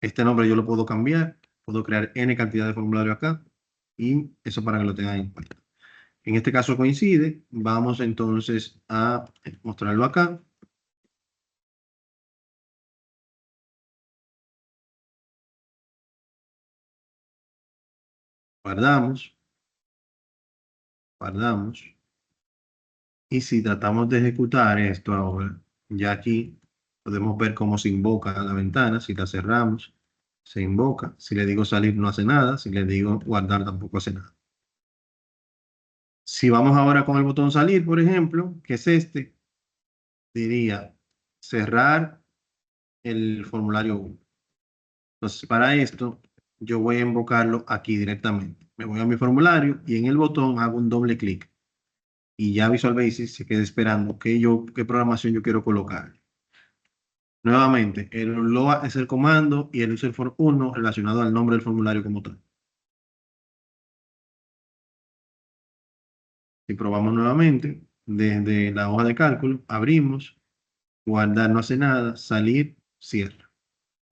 este nombre yo lo puedo cambiar, puedo crear N cantidad de formularios acá y eso para que lo tengan en cuenta. En este caso coincide, vamos entonces a mostrarlo acá. Guardamos, guardamos. Y si tratamos de ejecutar esto ahora, ya aquí podemos ver cómo se invoca la ventana. Si la cerramos, se invoca. Si le digo salir, no hace nada. Si le digo guardar, tampoco hace nada. Si vamos ahora con el botón salir, por ejemplo, que es este, diría cerrar el formulario 1. Entonces, para esto, yo voy a invocarlo aquí directamente. Me voy a mi formulario y en el botón hago un doble clic. Y ya Visual Basic se queda esperando qué programación yo quiero colocar. Nuevamente, el LOA es el comando y el user for 1 relacionado al nombre del formulario como tal. Si probamos nuevamente, desde la hoja de cálculo, abrimos, guardar no hace nada, salir, cierra.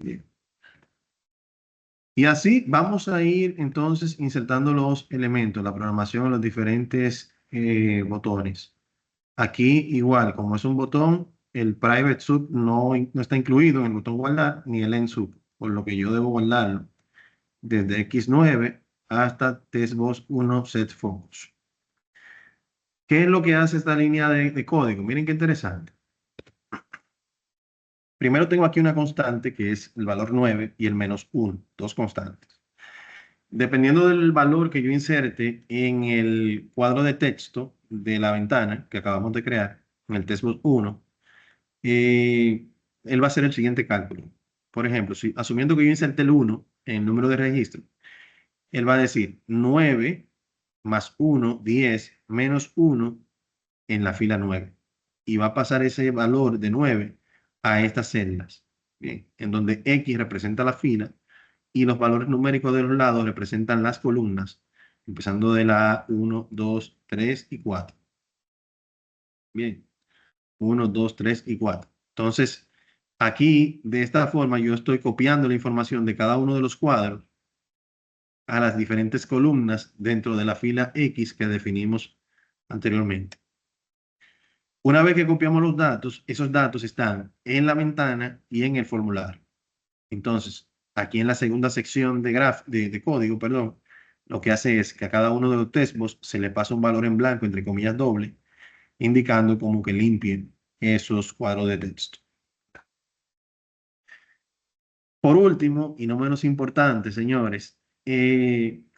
Bien. Y así vamos a ir entonces insertando los elementos, la programación en los diferentes botones. Aquí igual, como es un botón, el private sub no está incluido en el botón guardar ni el end sub, por lo que yo debo guardarlo desde X9 hasta testbox 1 set focus. ¿Qué es lo que hace esta línea de código? Miren qué interesante. Primero tengo aquí una constante que es el valor 9 y el -1, dos constantes. Dependiendo del valor que yo inserte en el cuadro de texto de la ventana que acabamos de crear, en el testbox 1, él va a hacer el siguiente cálculo. Por ejemplo, asumiendo que yo inserte el 1 en el número de registro, él va a decir 9 más 1, 10, menos 1 en la fila 9. Y va a pasar ese valor de 9 a estas celdas, bien, en donde X representa la fila y los valores numéricos de los lados representan las columnas, empezando de la 1, 2, 3 y 4. Bien, 1, 2, 3 y 4. Entonces, aquí, de esta forma, yo estoy copiando la información de cada uno de los cuadros a las diferentes columnas dentro de la fila X que definimos anteriormente. Una vez que copiamos los datos, esos datos están en la ventana y en el formulario. Entonces, aquí en la segunda sección de código, perdón, lo que hace es que a cada uno de los testbox se le pasa un valor en blanco, entre comillas doble, indicando como que limpien esos cuadros de texto. Por último, y no menos importante, señores,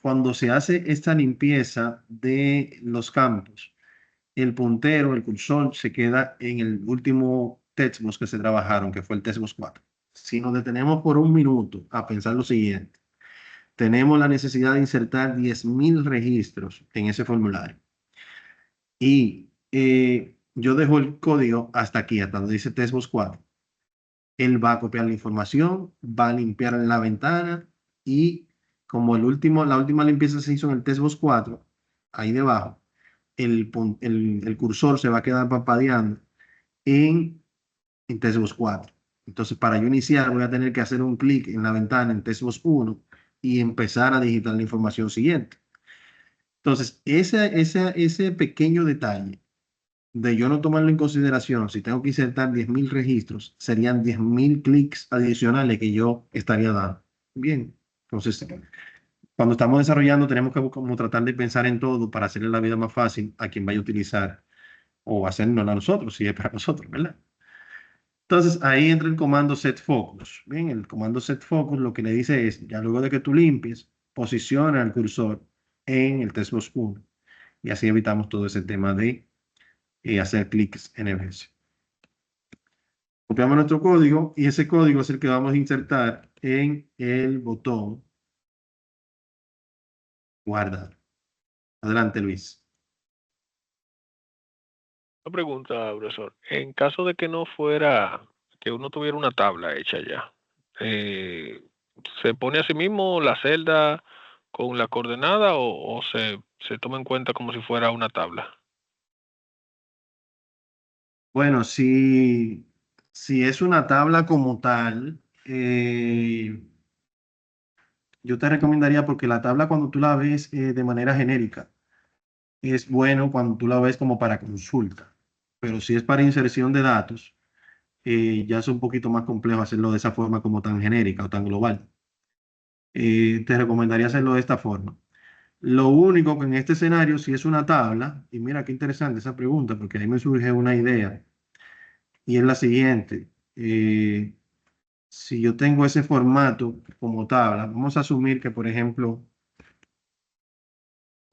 cuando se hace esta limpieza de los campos, el puntero, el cursor, se queda en el último textbox que se trabajaron, que fue el textbox 4. Si nos detenemos por un minuto a pensar lo siguiente, tenemos la necesidad de insertar 10.000 registros en ese formulario. Y yo dejo el código hasta aquí, hasta donde dice textbox 4. Él va a copiar la información, va a limpiar la ventana y como la última limpieza se hizo en el testbox 4, ahí debajo, el cursor se va a quedar parpadeando en testbox 4. Entonces, para yo iniciar, voy a tener que hacer un clic en la ventana en testbox 1 y empezar a digitar la información siguiente. Entonces, ese pequeño detalle de yo no tomarlo en consideración, si tengo que insertar 10.000 registros, serían 10.000 clics adicionales que yo estaría dando. Bien, entonces, cuando estamos desarrollando, tenemos que como tratar de pensar en todo para hacerle la vida más fácil a quien vaya a utilizar o hacernos a nosotros, si es para nosotros, ¿verdad? Entonces, ahí entra el comando set focus. Bien, el comando set focus lo que le dice es, ya luego de que tú limpies, posiciona el cursor en el testbox 1 y así evitamos todo ese tema de hacer clics en el ejercicio. Copiamos nuestro código y ese código es el que vamos a insertar en el botón guardar. Adelante, Luis. Una pregunta, profesor. En caso de que no fuera, que uno tuviera una tabla hecha ya, ¿se pone a sí mismo la celda con la coordenada o se toma en cuenta como si fuera una tabla? Bueno, si es una tabla como tal, yo te recomendaría porque la tabla cuando tú la ves de manera genérica, es bueno cuando tú la ves como para consulta. Pero si es para inserción de datos, ya es un poquito más complejo hacerlo de esa forma como tan genérica o tan global. Te recomendaría hacerlo de esta forma. Lo único que en este escenario, si es una tabla, y mira qué interesante esa pregunta, porque ahí me surge una idea, y es la siguiente. Si yo tengo ese formato como tabla, vamos a asumir que, por ejemplo,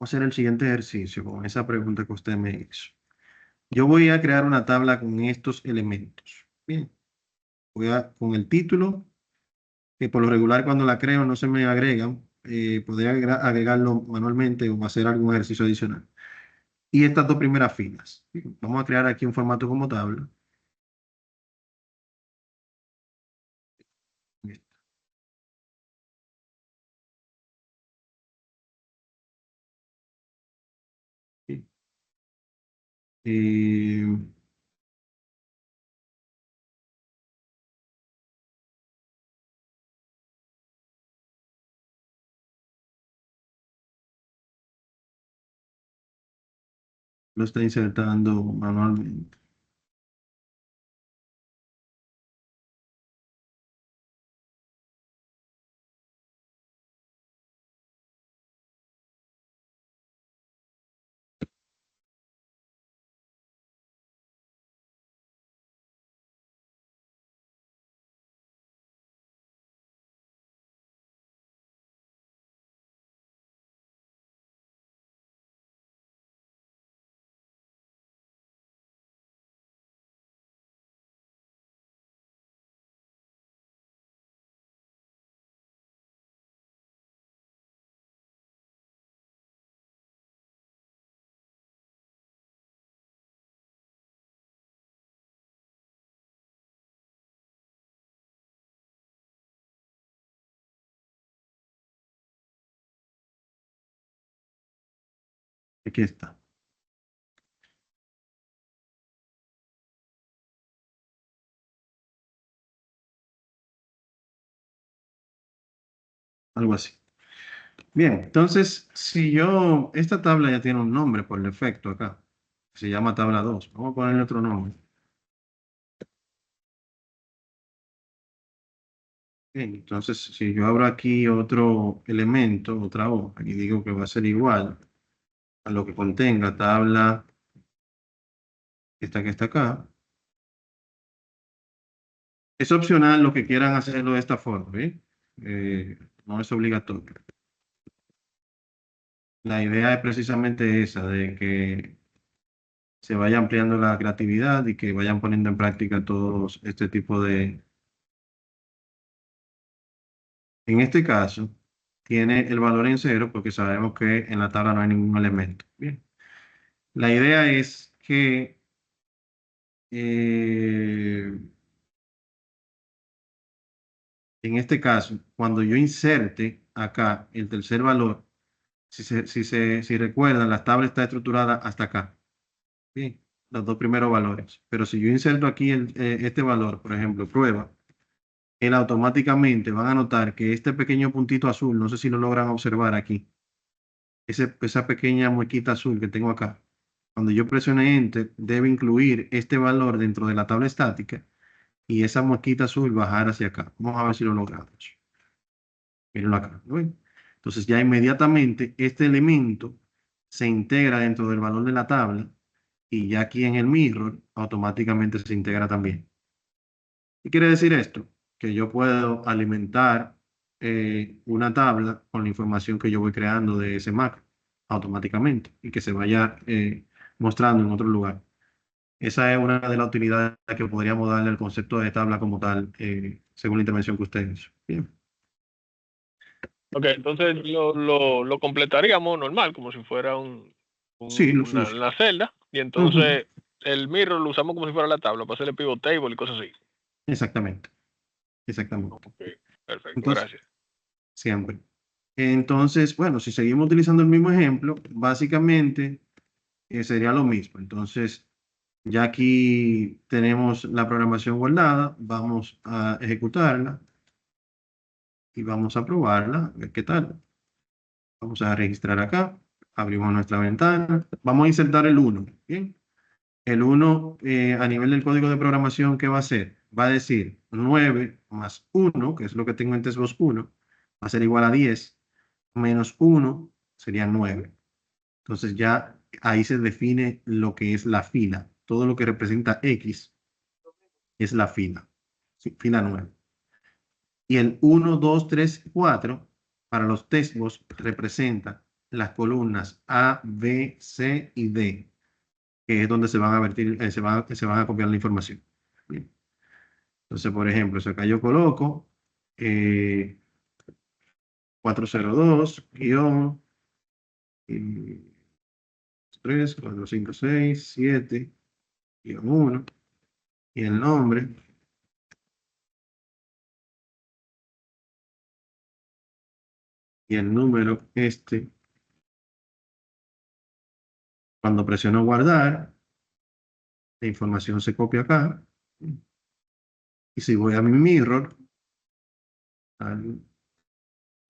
vamos a hacer el siguiente ejercicio con esa pregunta que usted me hizo. Yo voy a crear una tabla con estos elementos. Bien, con el título, que por lo regular cuando la creo no se me agregan, podría agregarlo manualmente o hacer algún ejercicio adicional. Y estas dos primeras filas. Bien, vamos a crear aquí un formato como tabla. Bien. Eh, lo está insertando manualmente. Aquí está. Algo así. Bien, entonces, si yo, esta tabla ya tiene un nombre por defecto acá. Se llama tabla 2. Vamos a ponerle otro nombre. Bien, entonces, si yo abro aquí otro elemento, otra hoja, y digo que va a ser igual a lo que contenga tabla, esta que está acá, es opcional lo que quieran hacerlo de esta forma, ¿bien? No es obligatorio. La idea es precisamente esa, de que se vaya ampliando la creatividad y que vayan poniendo en práctica todos este tipo de... En este caso, tiene el valor en cero porque sabemos que en la tabla no hay ningún elemento. Bien. La idea es que en este caso, cuando yo inserte acá el tercer valor, si recuerdan, la tabla está estructurada hasta acá. Bien, los dos primeros valores. Pero si yo inserto aquí este valor, por ejemplo, prueba, él automáticamente van a notar que este pequeño puntito azul, no sé si lo logran observar aquí, esa pequeña muequita azul que tengo acá, cuando yo presione Enter, debe incluir este valor dentro de la tabla estática y esa muequita azul bajar hacia acá. Vamos a ver si lo logramos. Mírenlo acá, ¿lo ven? Entonces ya inmediatamente este elemento se integra dentro del valor de la tabla y ya aquí en el mirror automáticamente se integra también. ¿Qué quiere decir esto? Que yo puedo alimentar una tabla con la información que yo voy creando de ese macro automáticamente y que se vaya mostrando en otro lugar. Esa es una de las utilidades que podríamos darle al concepto de tabla como tal, según la intervención que usted hizo. Bien. Ok, entonces lo completaríamos normal, como si fuera Sí, una celda, y entonces el mirror lo usamos como si fuera la tabla para hacerle pivot table y cosas así. Exactamente, exactamente. Ok, perfecto, Entonces, gracias. siempre. Entonces, bueno, si seguimos utilizando el mismo ejemplo, básicamente sería lo mismo. Entonces, Ya aquí tenemos la programación guardada, vamos a ejecutarla y vamos a probarla, a ver qué tal. Vamos a registrar acá, abrimos nuestra ventana, vamos a insertar el 1, ¿bien? El 1 a nivel del código de programación, ¿qué va a hacer? Va a decir 9 más 1, que es lo que tengo en testbox 1, va a ser igual a 10, menos 1 sería 9. Entonces ya ahí se define lo que es la fila. Todo lo que representa X es la fila, sí, fila 9. Y el 1, 2, 3, 4 para los testbox representa las columnas A, B, C y D, que es donde se van a vertir, se van a copiar la información. Bien. Entonces, por ejemplo, si acá yo coloco 402, guión, 3, 4, 5, 6, 7, guión 1, y el nombre, y el número cuando presiono guardar, la información se copia acá, y si voy a mi mirror,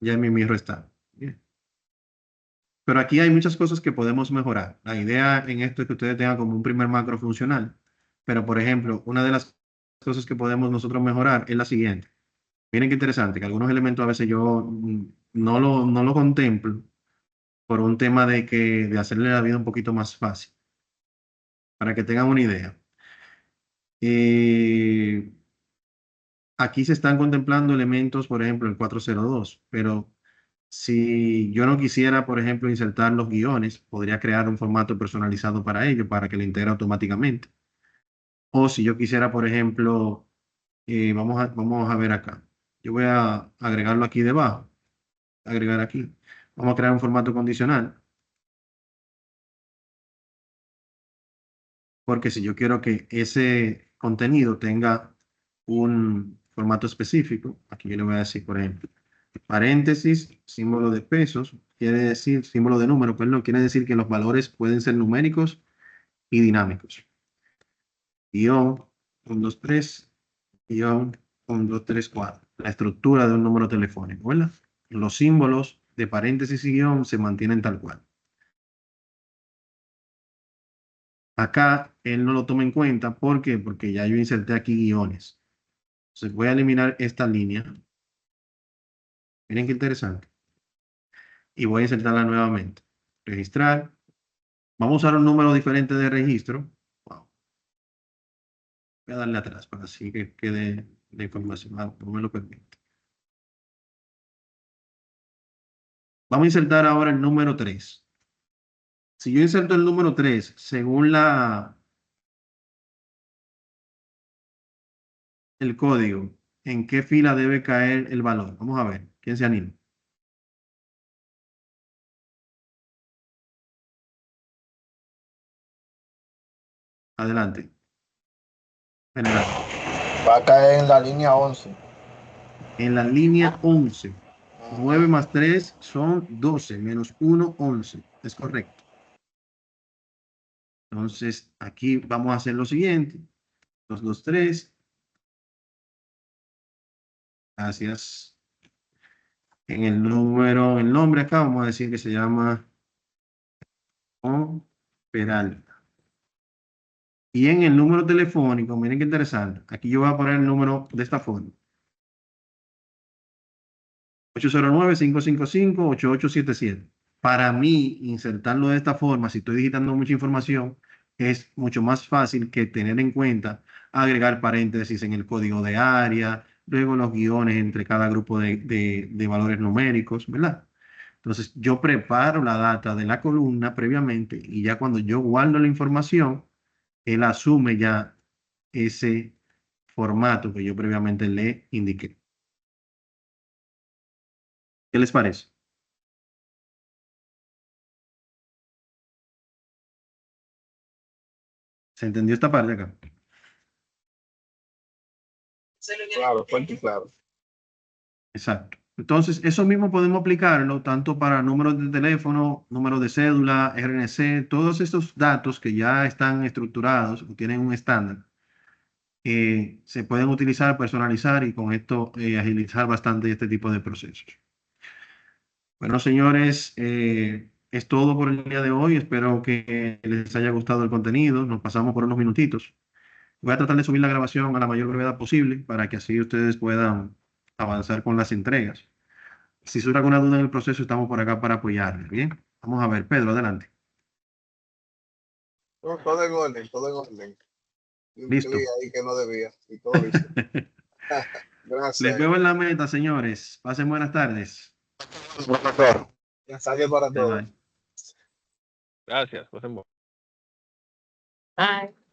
ya mi mirror está. Bien. Pero aquí hay muchas cosas que podemos mejorar. La idea en esto es que ustedes tengan como un primer macro funcional. Pero, por ejemplo, una de las cosas que podemos nosotros mejorar es la siguiente. Miren qué interesante, que algunos elementos a veces yo no lo contemplo por un tema de hacerle la vida un poquito más fácil. Para que tengan una idea. Eh, Aquí se están contemplando elementos, por ejemplo, el 402, pero si yo no quisiera, por ejemplo, insertar los guiones, podría crear un formato personalizado para ello, para que lo integre automáticamente. O si yo quisiera, por ejemplo, vamos a ver acá. Yo voy a agregarlo aquí debajo. Agregar aquí. Vamos a crear un formato condicional. Porque si yo quiero que ese contenido tenga un formato específico, aquí yo le voy a decir, por ejemplo, paréntesis, símbolo de pesos, quiere decir, símbolo de número, perdón, quiere decir que los valores pueden ser numéricos y dinámicos. Guión, 1, 2, 3, guión, 1, 2, 3, 4. La estructura de un número telefónico, ¿verdad? Los símbolos de paréntesis y guión se mantienen tal cual. Acá él no lo toma en cuenta, ¿por qué? Porque ya yo inserté aquí guiones. Entonces voy a eliminar esta línea. Miren qué interesante. Y voy a insertarla nuevamente. Registrar. Vamos a usar un número diferente de registro. Wow. Voy a darle atrás para así que quede la información. No me lo permite. Vamos a insertar ahora el número 3. Si yo inserto el número 3, según el código, ¿en qué fila debe caer el valor? Vamos a ver. ¿Quién se anima? Adelante. General. Va a caer en la línea 11. En la línea 11. 9 más 3 son 12, menos 1, 11. Es correcto. Entonces, aquí vamos a hacer lo siguiente. 2, 2, 3. Gracias. En el nombre acá vamos a decir que se llama Peralta. Y en el número telefónico, miren qué interesante. Aquí yo voy a poner el número de esta forma. 809-555-8877. Para mí, insertarlo de esta forma, si estoy digitando mucha información, es mucho más fácil que tener en cuenta agregar paréntesis en el código de área, luego los guiones entre cada grupo de valores numéricos, ¿verdad? Entonces, yo preparo la data de la columna previamente y ya cuando yo guardo la información, él asume ya ese formato que yo previamente le indiqué. ¿Qué les parece? ¿Se entendió esta parte acá? Claro, fuerte y claro. Exacto. Entonces, eso mismo podemos aplicarlo tanto para números de teléfono, números de cédula, RNC, todos estos datos que ya están estructurados o tienen un estándar, se pueden utilizar, personalizar y con esto agilizar bastante este tipo de procesos. Bueno, señores, es todo por el día de hoy. Espero que les haya gustado el contenido. Nos pasamos por unos minutitos. Voy a tratar de subir la grabación a la mayor brevedad posible para que así ustedes puedan avanzar con las entregas. Si surge alguna duda en el proceso, estamos por acá para apoyarles. Bien, vamos a ver. Pedro, adelante. No, todo en orden, todo en orden. Y un Listo. clic ahí que no debía. Y todo listo. Les Gracias. veo en la meta, señores. Pasen buenas tardes. Profesor. Mensaje para Bye, todos. bye. Gracias. Pasen buenas. Ay.